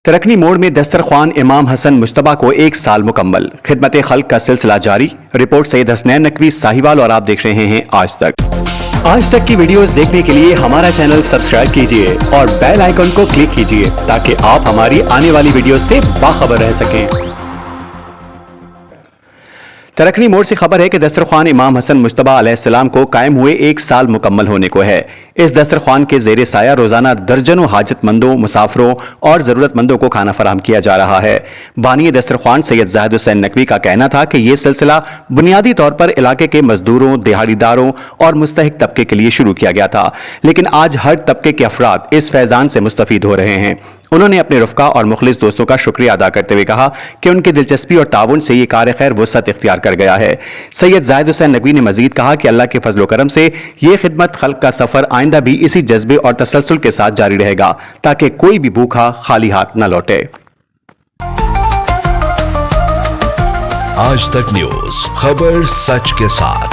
ترکنی موڑ میں دسترخوان امام حسن مجتبیٰ کو 1 سال مکمل، خدمت خلق کا سلسلہ جاری۔ رپورٹ سید حسنین نقوی ساہیوال اور آپ دیکھ رہے ہیں آج تک کی ویڈیوز دیکھنے کے لیے ہمارا چینل سبسکرائب کیجئے اور بیل آئیکن کو کلک کیجئے تاکہ آپ ہماری آنے والی ویڈیوز سے باخبر رہ سکیں۔ ترکنی موڑ سے خبر ہے کہ دسترخوان امام حسن مجتبیٰ علیہ السلام کو قائم ہوئے 1 سال مکمل ہونے کو ہے۔ اس دسترخوان کے زیر سایہ روزانہ درجنوں حاجت مندوں، مسافروں اور ضرورت مندوں کو کھانا فراہم کیا جا رہا ہے۔ بانی دسترخوان سید زاہد حسین نقوی کا کہنا تھا کہ یہ سلسلہ بنیادی طور پر علاقے کے مزدوروں، دہاڑی داروں اور مستحق طبقے کے لیے شروع کیا گیا تھا، لیکن آج ہر طبقے کے افراد اس فیضان سے مستفید ہو رہے ہیں۔ انہوں نے اپنے رفقا اور مخلص دوستوں کا شکریہ ادا کرتے ہوئے کہا کہ ان کی دلچسپی اور تعاون سے یہ کار خیر وسعت اختیار کر گیا ہے۔ سید زاہد حسین نقوی نے مزید کہا کہ اللہ کے فضل و کرم سے یہ خدمت خلق کا سفر آئندہ بھی اسی جذبے اور تسلسل کے ساتھ جاری رہے گا تاکہ کوئی بھی بھوکا خالی ہاتھ نہ لوٹے۔ آج تک نیوز، خبر سچ کے ساتھ۔